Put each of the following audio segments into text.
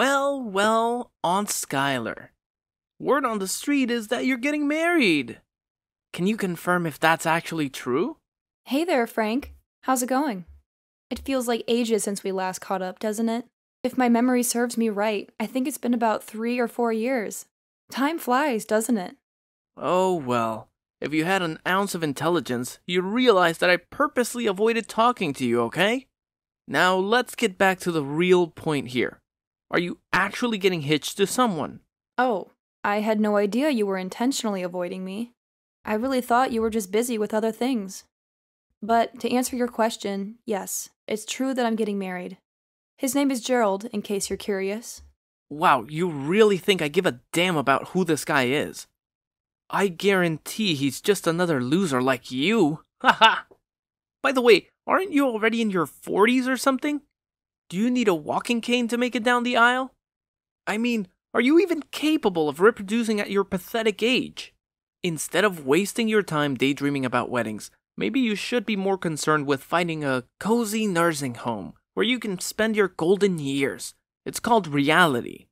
Well, Aunt Skylar. Word on the street is that you're getting married. Can you confirm if that's actually true? Hey there, Frank. How's it going? It feels like ages since we last caught up, doesn't it? If my memory serves me right, I think it's been about 3 or 4 years. Time flies, doesn't it? Oh well, if you had an ounce of intelligence, you'd realize that I purposely avoided talking to you, okay? Now let's get back to the real point here. Are you actually getting hitched to someone? Oh, I had no idea you were intentionally avoiding me. I really thought you were just busy with other things. But to answer your question, yes, it's true that I'm getting married. His name is Gerald, in case you're curious. Wow, you really think I give a damn about who this guy is? I guarantee he's just another loser like you. Haha! By the way, aren't you already in your 40s or something? Do you need a walking cane to make it down the aisle? I mean, are you even capable of reproducing at your pathetic age? Instead of wasting your time daydreaming about weddings, maybe you should be more concerned with finding a cozy nursing home where you can spend your golden years. It's called reality.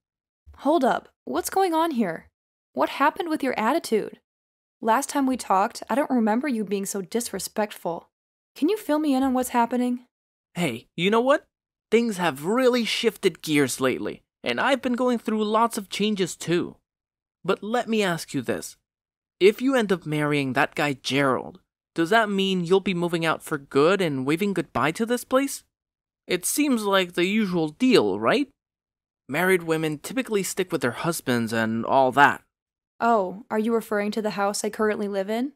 Hold up, what's going on here? What happened with your attitude? Last time we talked, I don't remember you being so disrespectful. Can you fill me in on what's happening? Hey, you know what? Things have really shifted gears lately, and I've been going through lots of changes too. But let me ask you this. If you end up marrying that guy Gerald, does that mean you'll be moving out for good and waving goodbye to this place? It seems like the usual deal, right? Married women typically stick with their husbands and all that. Oh, are you referring to the house I currently live in?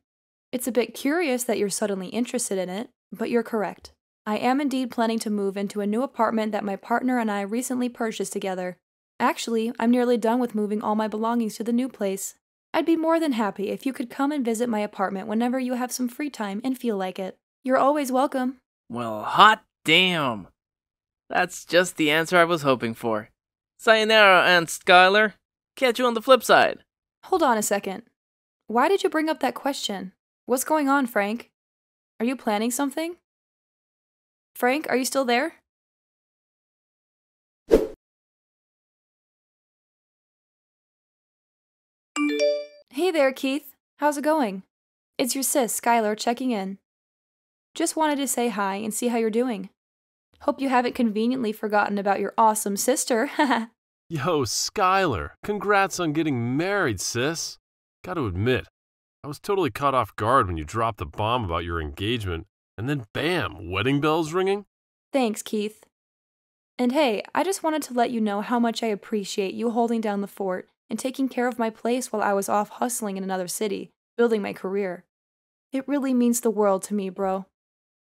It's a bit curious that you're suddenly interested in it, but you're correct. I am indeed planning to move into a new apartment that my partner and I recently purchased together. Actually, I'm nearly done with moving all my belongings to the new place. I'd be more than happy if you could come and visit my apartment whenever you have some free time and feel like it. You're always welcome. Well, hot damn. That's just the answer I was hoping for. Sayonara, Aunt Skylar. Catch you on the flip side. Hold on a second. Why did you bring up that question? What's going on, Frank? Are you planning something? Frank, are you still there? Hey there, Keith. How's it going? It's your sis, Skylar, checking in. Just wanted to say hi and see how you're doing. Hope you haven't conveniently forgotten about your awesome sister. Yo, Skylar, congrats on getting married, sis. Gotta admit, I was totally caught off guard when you dropped the bomb about your engagement, and then bam, wedding bells ringing? Thanks, Keith. And hey, I just wanted to let you know how much I appreciate you holding down the fort and taking care of my place while I was off hustling in another city, building my career. It really means the world to me, bro.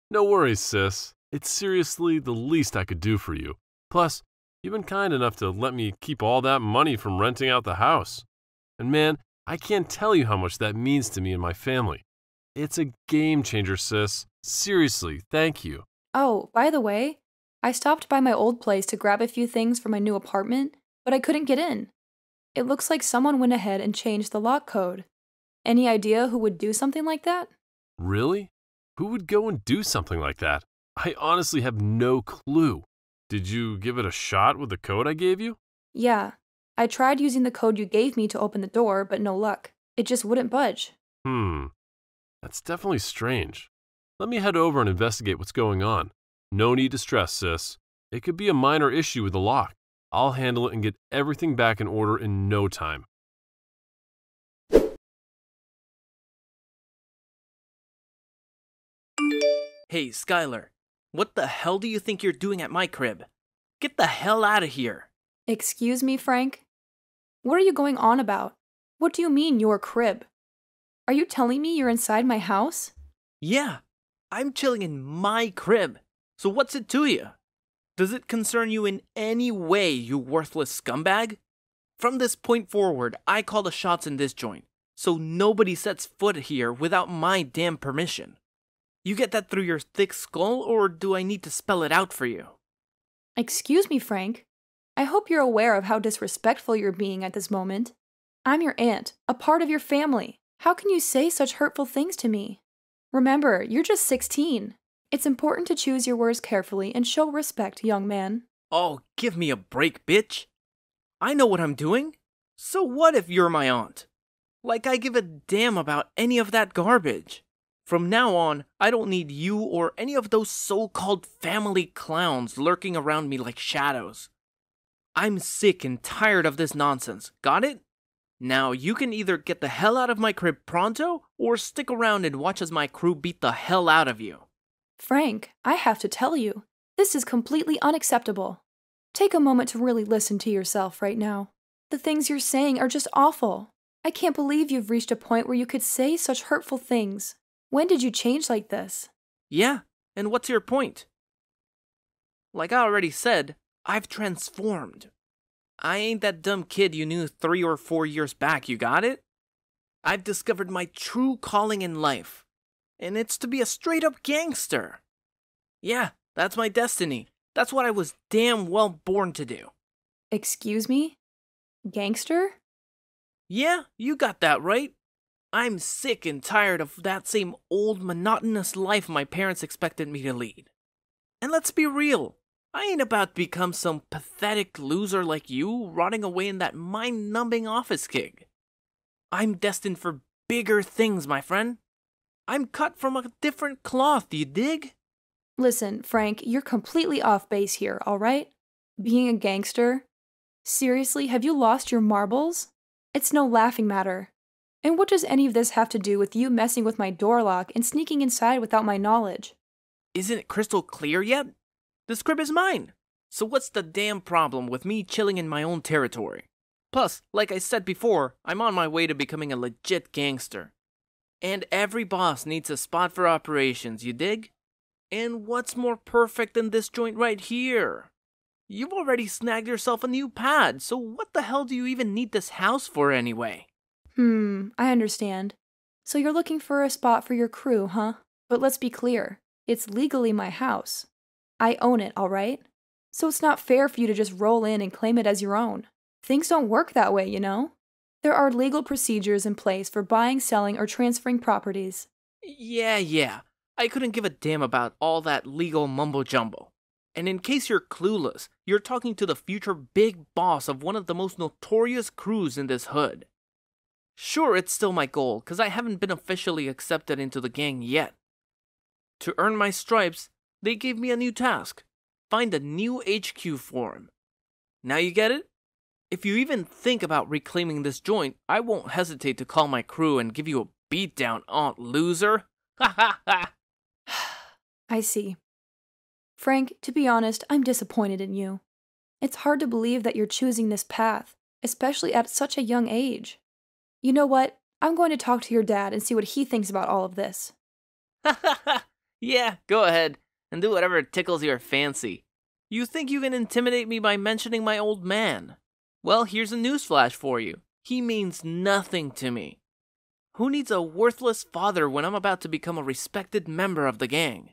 No worries, sis. It's seriously the least I could do for you. Plus, you've been kind enough to let me keep all that money from renting out the house. And man, I can't tell you how much that means to me and my family. It's a game changer, sis. Seriously, thank you. Oh, by the way, I stopped by my old place to grab a few things for my new apartment, but I couldn't get in. It looks like someone went ahead and changed the lock code. Any idea who would do something like that? Really? Who would go and do something like that? I honestly have no clue. Did you give it a shot with the code I gave you? Yeah, I tried using the code you gave me to open the door, but no luck. It just wouldn't budge. That's definitely strange. Let me head over and investigate what's going on. No need to stress, sis. It could be a minor issue with the lock. I'll handle it and get everything back in order in no time. Hey, Skylar. What the hell do you think you're doing at my crib? Get the hell out of here. Excuse me, Frank? What are you going on about? What do you mean, your crib? Are you telling me you're inside my house? Yeah, I'm chilling in my crib. So what's it to you? Does it concern you in any way, you worthless scumbag? From this point forward, I call the shots in this joint, so nobody sets foot here without my damn permission. You get that through your thick skull, or do I need to spell it out for you? Excuse me, Frank. I hope you're aware of how disrespectful you're being at this moment. I'm your aunt, a part of your family. How can you say such hurtful things to me? Remember, you're just 16. It's important to choose your words carefully and show respect, young man. Oh, give me a break, bitch. I know what I'm doing. So what if you're my aunt? Like I give a damn about any of that garbage. From now on, I don't need you or any of those so-called family clowns lurking around me like shadows. I'm sick and tired of this nonsense, got it? Now you can either get the hell out of my crib pronto, or stick around and watch as my crew beat the hell out of you. Frank, I have to tell you, this is completely unacceptable. Take a moment to really listen to yourself right now. The things you're saying are just awful. I can't believe you've reached a point where you could say such hurtful things. When did you change like this? Yeah, and what's your point? Like I already said, I've transformed. I ain't that dumb kid you knew 3 or 4 years back, you got it? I've discovered my true calling in life, and it's to be a straight-up gangster. Yeah, that's my destiny. That's what I was damn well born to do. Excuse me? Gangster? Yeah, you got that right. I'm sick and tired of that same old monotonous life my parents expected me to lead. And let's be real, I ain't about to become some pathetic loser like you rotting away in that mind-numbing office gig. I'm destined for bigger things, my friend. I'm cut from a different cloth, you dig? Listen, Frank, you're completely off base here, all right? Being a gangster? Seriously, have you lost your marbles? It's no laughing matter. And what does any of this have to do with you messing with my door lock and sneaking inside without my knowledge? Isn't it crystal clear yet? This crib is mine. So what's the damn problem with me chilling in my own territory? Plus, like I said before, I'm on my way to becoming a legit gangster. And every boss needs a spot for operations, you dig? And what's more perfect than this joint right here? You've already snagged yourself a new pad, so what the hell do you even need this house for anyway? I understand. So you're looking for a spot for your crew, huh? But let's be clear, it's legally my house. I own it, all right? So it's not fair for you to just roll in and claim it as your own. Things don't work that way, you know? There are legal procedures in place for buying, selling, or transferring properties. Yeah. I couldn't give a damn about all that legal mumbo-jumbo. And in case you're clueless, you're talking to the future big boss of one of the most notorious crews in this hood. Sure, it's still my goal, cause I haven't been officially accepted into the gang yet. To earn my stripes, they gave me a new task. Find a new HQ for him. Now you get it? If you even think about reclaiming this joint, I won't hesitate to call my crew and give you a beatdown, aunt loser. Ha ha ha! I see. Frank, to be honest, I'm disappointed in you. It's hard to believe that you're choosing this path, especially at such a young age. You know what? I'm going to talk to your dad and see what he thinks about all of this. Ha ha ha! Yeah, go ahead, and do whatever tickles your fancy. You think you can intimidate me by mentioning my old man? Well, here's a newsflash for you. He means nothing to me. Who needs a worthless father when I'm about to become a respected member of the gang?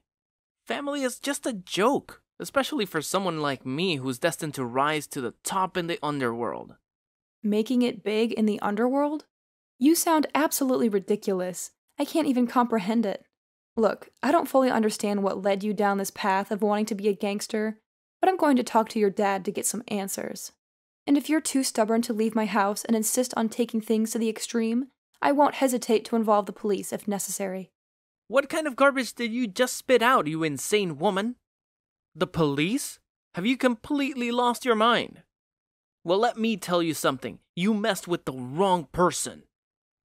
Family is just a joke, especially for someone like me who's destined to rise to the top in the underworld. Making it big in the underworld? You sound absolutely ridiculous. I can't even comprehend it. Look, I don't fully understand what led you down this path of wanting to be a gangster, but I'm going to talk to your dad to get some answers. And if you're too stubborn to leave my house and insist on taking things to the extreme, I won't hesitate to involve the police if necessary. What kind of garbage did you just spit out, you insane woman? The police? Have you completely lost your mind? Well, let me tell you something. You messed with the wrong person.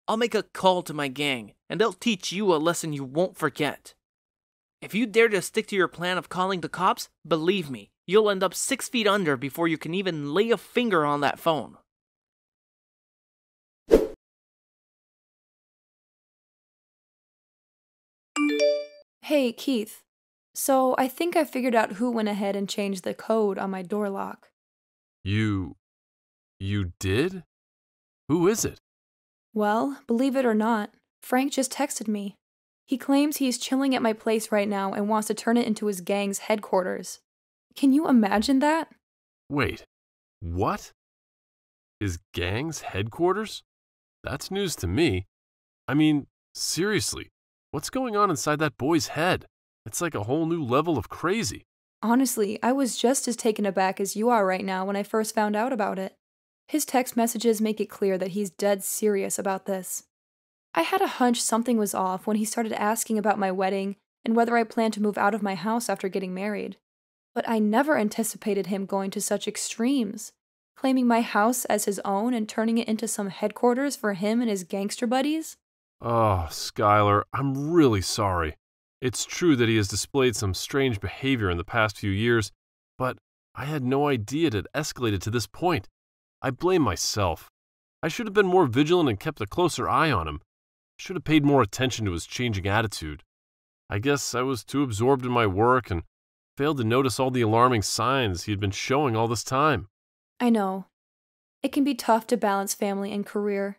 I'll make a call to my gang, and they'll teach you a lesson you won't forget. If you dare to stick to your plan of calling the cops, believe me, you'll end up 6 feet under before you can even lay a finger on that phone. Hey, Keith. So I think I figured out who went ahead and changed the code on my door lock. You did? Who is it? Well, believe it or not, Frank just texted me. He claims he's chilling at my place right now and wants to turn it into his gang's headquarters. Can you imagine that? Wait, what? His gang's headquarters? That's news to me. I mean, seriously, what's going on inside that boy's head? It's like a whole new level of crazy. Honestly, I was just as taken aback as you are right now when I first found out about it. His text messages make it clear that he's dead serious about this. I had a hunch something was off when he started asking about my wedding and whether I planned to move out of my house after getting married. But I never anticipated him going to such extremes, claiming my house as his own and turning it into some headquarters for him and his gangster buddies. Oh, Skylar, I'm really sorry. It's true that he has displayed some strange behavior in the past few years, but I had no idea it had escalated to this point. I blame myself. I should have been more vigilant and kept a closer eye on him. I should have paid more attention to his changing attitude. I guess I was too absorbed in my work and failed to notice all the alarming signs he had been showing all this time. I know. It can be tough to balance family and career.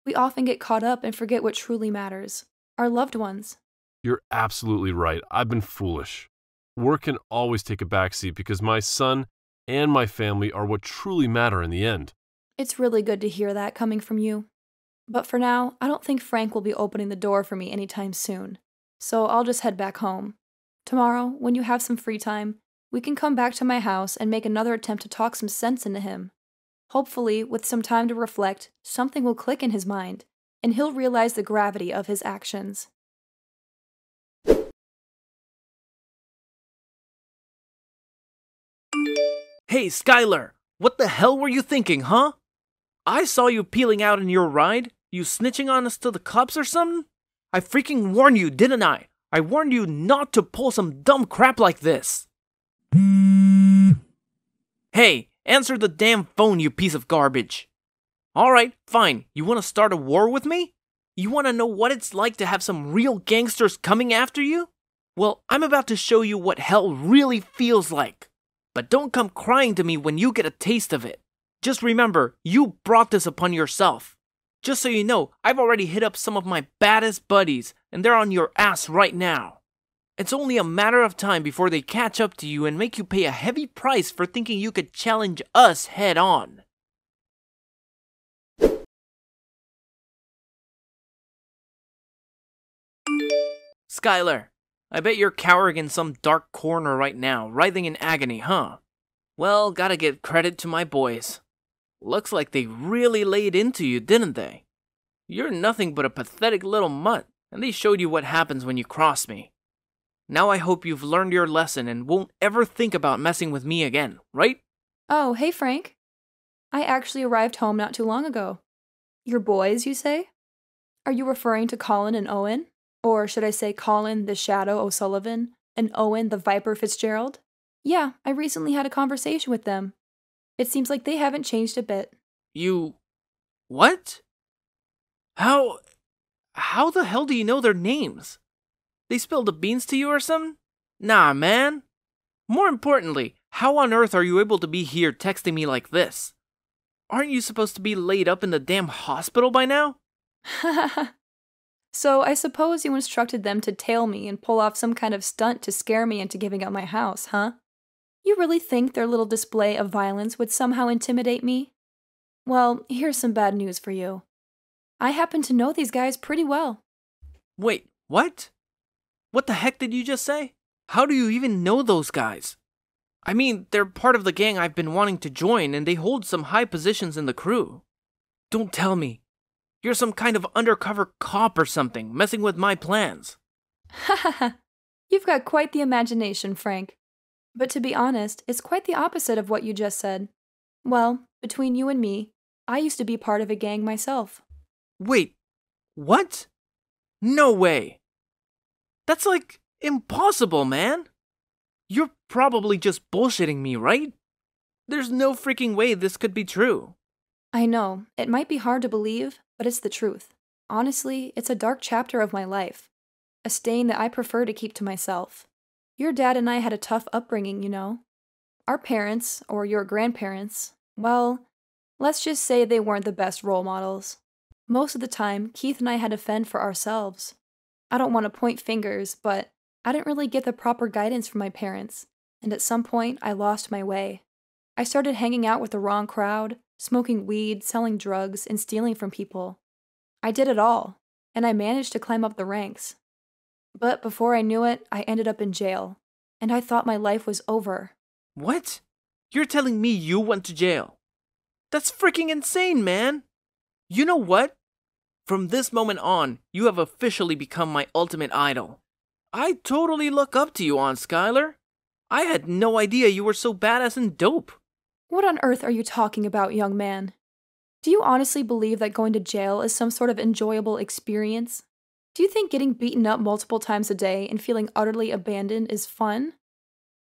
We often get caught up and forget what truly matters, our loved ones. You're absolutely right. I've been foolish. Work can always take a backseat because my son and my family are what truly matter in the end. It's really good to hear that coming from you. But for now, I don't think Frank will be opening the door for me anytime soon. So I'll just head back home. Tomorrow, when you have some free time, we can come back to my house and make another attempt to talk some sense into him. Hopefully, with some time to reflect, something will click in his mind, and he'll realize the gravity of his actions. Hey, Skylar, what the hell were you thinking, huh? I saw you peeling out in your ride. You snitching on us to the cops or something? I freaking warned you, didn't I? I warned you not to pull some dumb crap like this. Hey, answer the damn phone, you piece of garbage. Alright, fine. You want to start a war with me? You want to know what it's like to have some real gangsters coming after you? Well, I'm about to show you what hell really feels like. But don't come crying to me when you get a taste of it. Just remember, you brought this upon yourself. Just so you know, I've already hit up some of my baddest buddies, and they're on your ass right now. It's only a matter of time before they catch up to you and make you pay a heavy price for thinking you could challenge us head on. Skylar, I bet you're cowering in some dark corner right now, writhing in agony, huh? Well, gotta give credit to my boys. Looks like they really laid into you, didn't they? You're nothing but a pathetic little mutt, and they showed you what happens when you cross me. Now I hope you've learned your lesson and won't ever think about messing with me again, right? Oh, hey Frank. I actually arrived home not too long ago. Your boys, you say? Are you referring to Colin and Owen? Or should I say Colin the Shadow O'Sullivan and Owen the Viper Fitzgerald? Yeah, I recently had a conversation with them. It seems like they haven't changed a bit. You... what? How the hell do you know their names? They spilled the beans to you or something? Nah, man. More importantly, how on earth are you able to be here texting me like this? Aren't you supposed to be laid up in the damn hospital by now? So I suppose you instructed them to tail me and pull off some kind of stunt to scare me into giving up my house, huh? You really think their little display of violence would somehow intimidate me? Well, here's some bad news for you. I happen to know these guys pretty well. Wait, what? What the heck did you just say? How do you even know those guys? I mean, they're part of the gang I've been wanting to join, and they hold some high positions in the crew. Don't tell me. You're some kind of undercover cop or something, messing with my plans. Hahaha. You've got quite the imagination, Frank. But to be honest, it's quite the opposite of what you just said. Well, between you and me, I used to be part of a gang myself. Wait, what? No way. That's like impossible, man. You're probably just bullshitting me, right? There's no freaking way this could be true. I know, it might be hard to believe, but it's the truth. Honestly, it's a dark chapter of my life. A stain that I prefer to keep to myself. Your dad and I had a tough upbringing, you know. Our parents, or your grandparents, well, let's just say they weren't the best role models. Most of the time, Keith and I had to fend for ourselves. I don't want to point fingers, but I didn't really get the proper guidance from my parents, and at some point, I lost my way. I started hanging out with the wrong crowd, smoking weed, selling drugs, and stealing from people. I did it all, and I managed to climb up the ranks. But before I knew it, I ended up in jail, and I thought my life was over. What? You're telling me you went to jail? That's freaking insane, man! You know what? From this moment on, you have officially become my ultimate idol. I totally look up to you, Aunt Skylar. I had no idea you were so badass and dope. What on earth are you talking about, young man? Do you honestly believe that going to jail is some sort of enjoyable experience? Do you think getting beaten up multiple times a day and feeling utterly abandoned is fun?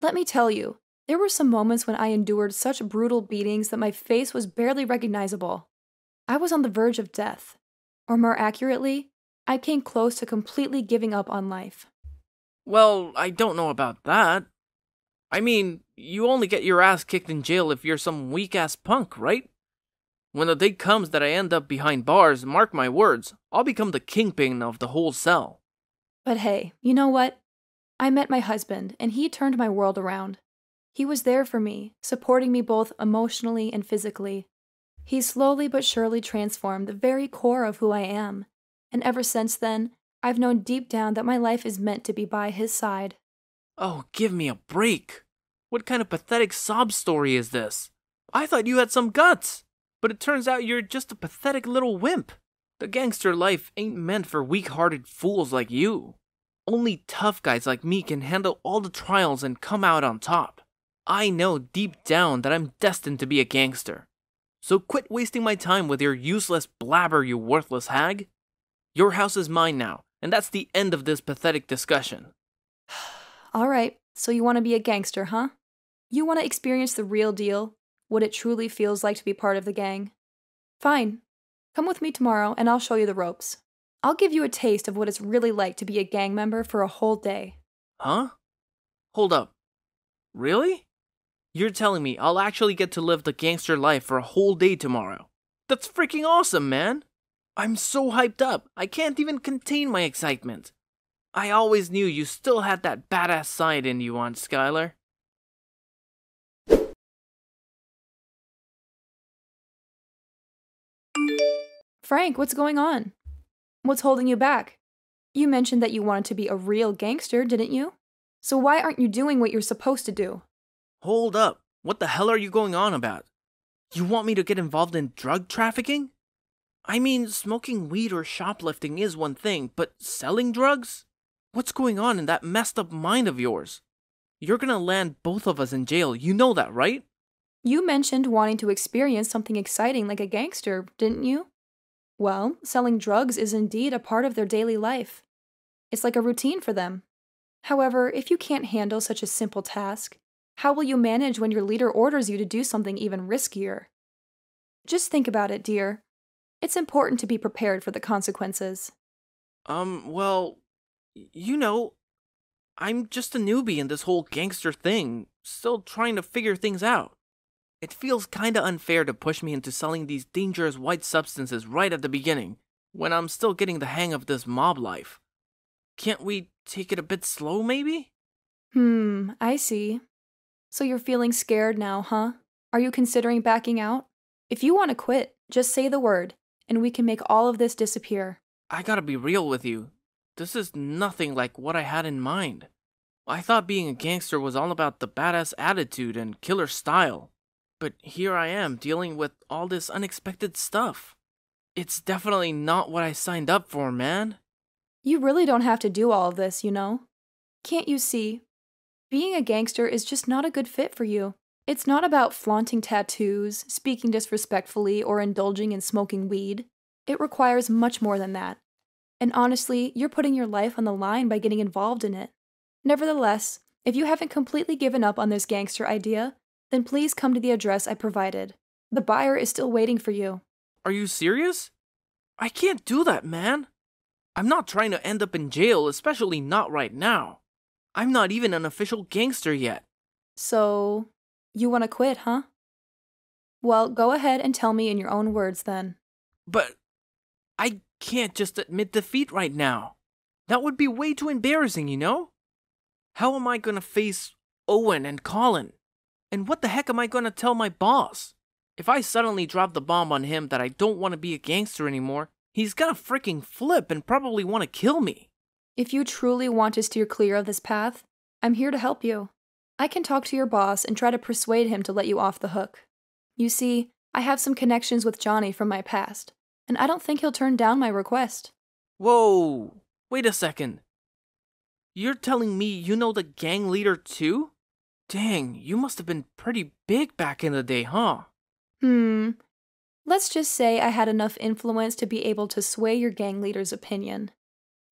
Let me tell you, there were some moments when I endured such brutal beatings that my face was barely recognizable. I was on the verge of death. Or more accurately, I came close to completely giving up on life. Well, I don't know about that. I mean, you only get your ass kicked in jail if you're some weak-ass punk, right? When the day comes that I end up behind bars, mark my words, I'll become the kingpin of the whole cell. But hey, you know what? I met my husband, and he turned my world around. He was there for me, supporting me both emotionally and physically. He slowly but surely transformed the very core of who I am, and ever since then, I've known deep down that my life is meant to be by his side. Oh, give me a break. What kind of pathetic sob story is this? I thought you had some guts, but it turns out you're just a pathetic little wimp. The gangster life ain't meant for weak-hearted fools like you. Only tough guys like me can handle all the trials and come out on top. I know deep down that I'm destined to be a gangster. So quit wasting my time with your useless blabber, you worthless hag. Your house is mine now, and that's the end of this pathetic discussion. Alright, so you want to be a gangster, huh? You want to experience the real deal, what it truly feels like to be part of the gang? Fine. Come with me tomorrow and I'll show you the ropes. I'll give you a taste of what it's really like to be a gang member for a whole day. Huh? Hold up. Really? You're telling me I'll actually get to live the gangster life for a whole day tomorrow? That's freaking awesome, man! I'm so hyped up, I can't even contain my excitement. I always knew you still had that badass side in you, Aunt Skylar. Frank, what's going on? What's holding you back? You mentioned that you wanted to be a real gangster, didn't you? So why aren't you doing what you're supposed to do? Hold up, what the hell are you going on about? You want me to get involved in drug trafficking? I mean, smoking weed or shoplifting is one thing, but selling drugs? What's going on in that messed up mind of yours? You're gonna land both of us in jail, you know that, right? You mentioned wanting to experience something exciting like a gangster, didn't you? Well, selling drugs is indeed a part of their daily life. It's like a routine for them. However, if you can't handle such a simple task, how will you manage when your leader orders you to do something even riskier? Just think about it, dear. It's important to be prepared for the consequences. Well, you know, I'm just a newbie in this whole gangster thing, still trying to figure things out. It feels kinda unfair to push me into selling these dangerous white substances right at the beginning, when I'm still getting the hang of this mob life. Can't we take it a bit slow, maybe? I see. So you're feeling scared now, huh? Are you considering backing out? If you want to quit, just say the word, and we can make all of this disappear. I gotta be real with you. This is nothing like what I had in mind. I thought being a gangster was all about the badass attitude and killer style. But here I am dealing with all this unexpected stuff. It's definitely not what I signed up for, man. You really don't have to do all of this, you know? Can't you see? Being a gangster is just not a good fit for you. It's not about flaunting tattoos, speaking disrespectfully, or indulging in smoking weed. It requires much more than that. And honestly, you're putting your life on the line by getting involved in it. Nevertheless, if you haven't completely given up on this gangster idea, then please come to the address I provided. The buyer is still waiting for you. Are you serious? I can't do that, man. I'm not trying to end up in jail, especially not right now. I'm not even an official gangster yet. So, you want to quit, huh? Well, go ahead and tell me in your own words then. But I can't just admit defeat right now. That would be way too embarrassing, you know? How am I gonna face Owen and Colin? And what the heck am I gonna tell my boss? If I suddenly drop the bomb on him that I don't want to be a gangster anymore, he's gonna freaking flip and probably want to kill me. If you truly want to steer clear of this path, I'm here to help you. I can talk to your boss and try to persuade him to let you off the hook. You see, I have some connections with Johnny from my past, and I don't think he'll turn down my request. Whoa, wait a second. You're telling me you know the gang leader too? Dang, you must have been pretty big back in the day, huh? Let's just say I had enough influence to be able to sway your gang leader's opinion.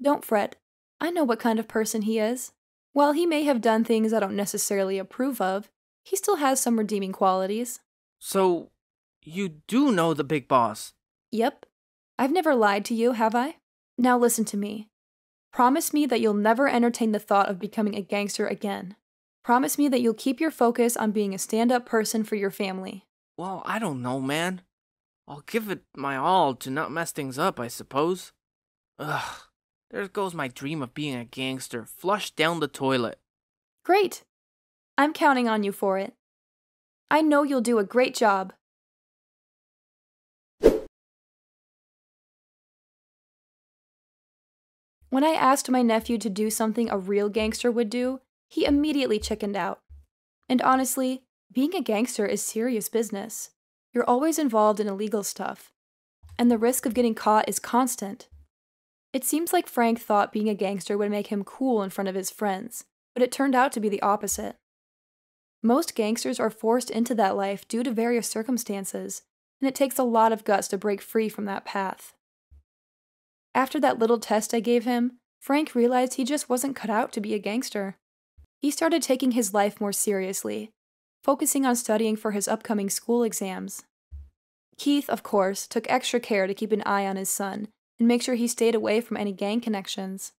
Don't fret, I know what kind of person he is. While he may have done things I don't necessarily approve of, he still has some redeeming qualities. So, you do know the big boss? Yep. I've never lied to you, have I? Now listen to me. Promise me that you'll never entertain the thought of becoming a gangster again. Promise me that you'll keep your focus on being a stand-up person for your family. Well, I don't know, man. I'll give it my all to not mess things up, I suppose. Ugh, there goes my dream of being a gangster, flushed down the toilet. Great! I'm counting on you for it. I know you'll do a great job. When I asked my nephew to do something a real gangster would do, he immediately chickened out. And honestly, being a gangster is serious business. You're always involved in illegal stuff, and the risk of getting caught is constant. It seems like Frank thought being a gangster would make him cool in front of his friends, but it turned out to be the opposite. Most gangsters are forced into that life due to various circumstances, and it takes a lot of guts to break free from that path. After that little test I gave him, Frank realized he just wasn't cut out to be a gangster. He started taking his life more seriously, focusing on studying for his upcoming school exams. Keith, of course, took extra care to keep an eye on his son and make sure he stayed away from any gang connections.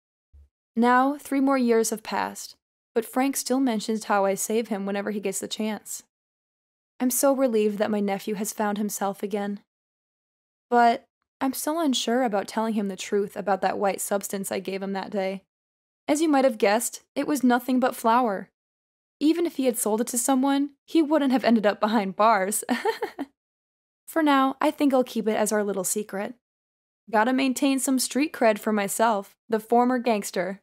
Now, 3 more years have passed, but Frank still mentions how I save him whenever he gets the chance. I'm so relieved that my nephew has found himself again. But I'm still unsure about telling him the truth about that white substance I gave him that day. As you might have guessed, it was nothing but flour. Even if he had sold it to someone, he wouldn't have ended up behind bars. For now, I think I'll keep it as our little secret. Gotta maintain some street cred for myself, the former gangster.